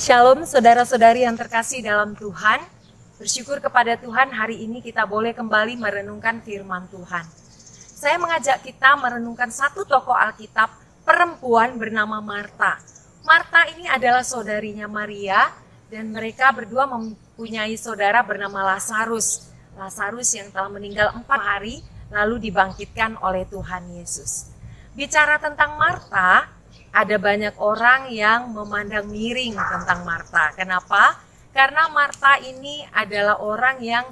Shalom saudara-saudari yang terkasih dalam Tuhan. Bersyukur kepada Tuhan hari ini kita boleh kembali merenungkan firman Tuhan. Saya mengajak kita merenungkan satu tokoh Alkitab, perempuan bernama Marta. Marta ini adalah saudarinya Maria dan mereka berdua mempunyai saudara bernama Lazarus. Lazarus yang telah meninggal 4 hari lalu dibangkitkan oleh Tuhan Yesus. Bicara tentang Marta, ada banyak orang yang memandang miring tentang Marta. Kenapa? Karena Marta ini adalah orang yang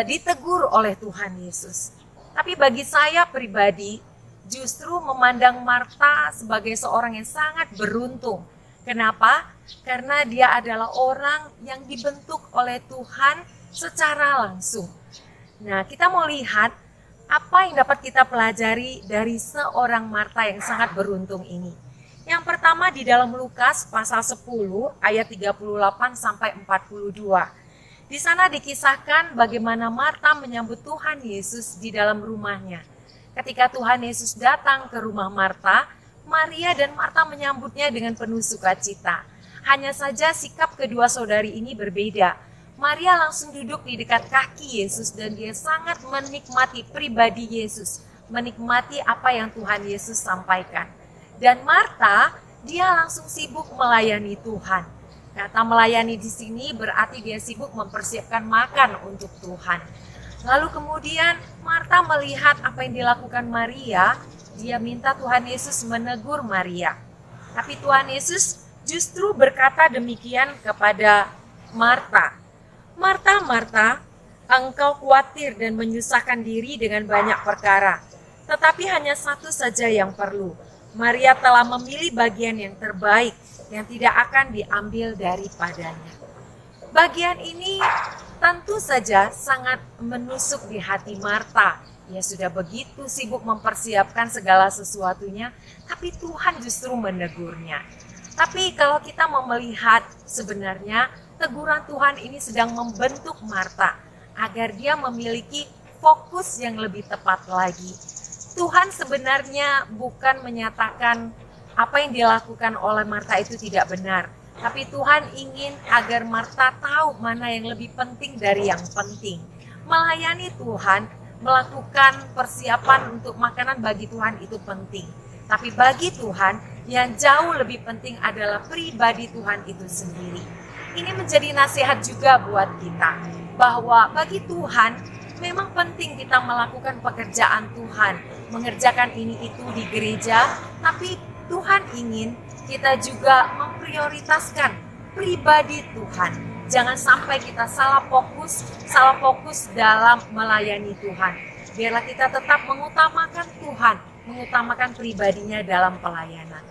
ditegur oleh Tuhan Yesus. Tapi bagi saya pribadi, justru memandang Marta sebagai seorang yang sangat beruntung. Kenapa? Karena dia adalah orang yang dibentuk oleh Tuhan secara langsung. Nah, kita mau lihat apa yang dapat kita pelajari dari seorang Marta yang sangat beruntung ini. Yang pertama di dalam Lukas pasal 10 ayat 38 sampai 42. Di sana dikisahkan bagaimana Marta menyambut Tuhan Yesus di dalam rumahnya. Ketika Tuhan Yesus datang ke rumah Marta, Maria dan Marta menyambutnya dengan penuh sukacita. Hanya saja sikap kedua saudari ini berbeda. Maria langsung duduk di dekat kaki Yesus dan dia sangat menikmati pribadi Yesus, menikmati apa yang Tuhan Yesus sampaikan. Dan Marta, dia langsung sibuk melayani Tuhan. Kata melayani di sini berarti dia sibuk mempersiapkan makan untuk Tuhan. Lalu kemudian Marta melihat apa yang dilakukan Maria, dia minta Tuhan Yesus menegur Maria. Tapi Tuhan Yesus justru berkata demikian kepada Marta. Marta, Marta, engkau khawatir dan menyusahkan diri dengan banyak perkara. Tetapi hanya satu saja yang perlu. Maria telah memilih bagian yang terbaik yang tidak akan diambil daripadanya. Bagian ini tentu saja sangat menusuk di hati Marta. Ia sudah begitu sibuk mempersiapkan segala sesuatunya, tapi Tuhan justru menegurnya. Tapi kalau kita mau melihat sebenarnya teguran Tuhan ini sedang membentuk Marta agar dia memiliki fokus yang lebih tepat lagi. Tuhan sebenarnya bukan menyatakan apa yang dilakukan oleh Marta itu tidak benar. Tapi Tuhan ingin agar Marta tahu mana yang lebih penting dari yang penting. Melayani Tuhan, melakukan persiapan untuk makanan bagi Tuhan itu penting. Tapi bagi Tuhan yang jauh lebih penting adalah pribadi Tuhan itu sendiri. Ini menjadi nasihat juga buat kita. Bahwa bagi Tuhan memang penting kita melakukan pekerjaan Tuhan, mengerjakan ini itu di gereja, tapi Tuhan ingin kita juga memprioritaskan pribadi Tuhan. Jangan sampai kita salah fokus dalam melayani Tuhan. Biarlah kita tetap mengutamakan Tuhan, mengutamakan pribadinya dalam pelayanan.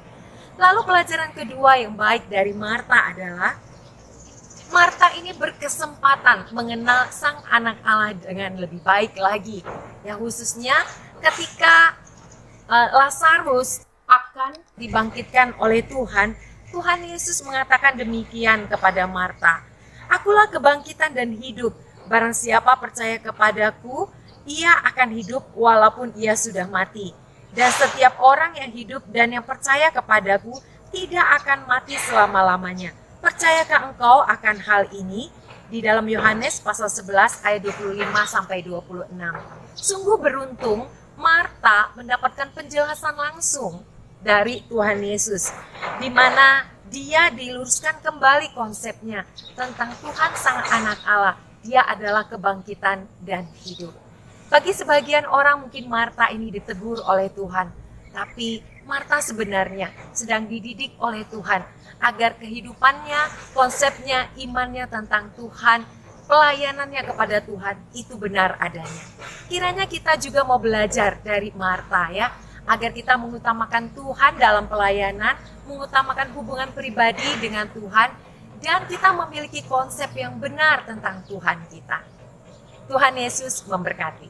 Lalu pelajaran kedua yang baik dari Marta adalah Marta ini berkesempatan mengenal sang anak Allah dengan lebih baik lagi. Ya, khususnya ketika Lazarus akan dibangkitkan oleh Tuhan, Tuhan Yesus mengatakan demikian kepada Marta. Akulah kebangkitan dan hidup. Barang siapa percaya kepadaku, ia akan hidup walaupun ia sudah mati. Dan setiap orang yang hidup dan yang percaya kepadaku tidak akan mati selama-lamanya. Percayakah engkau akan hal ini? Di dalam Yohanes pasal 11 ayat 25 sampai 26. Sungguh beruntung Marta mendapatkan penjelasan langsung dari Tuhan Yesus, di mana dia diluruskan kembali konsepnya tentang Tuhan sang anak Allah. Dia adalah kebangkitan dan hidup. Bagi sebagian orang mungkin Marta ini ditegur oleh Tuhan, tapi Marta sebenarnya sedang dididik oleh Tuhan agar kehidupannya, konsepnya, imannya tentang Tuhan, pelayanannya kepada Tuhan itu benar adanya. Kiranya kita juga mau belajar dari Marta ya, agar kita mengutamakan Tuhan dalam pelayanan, mengutamakan hubungan pribadi dengan Tuhan, dan kita memiliki konsep yang benar tentang Tuhan kita. Tuhan Yesus memberkati.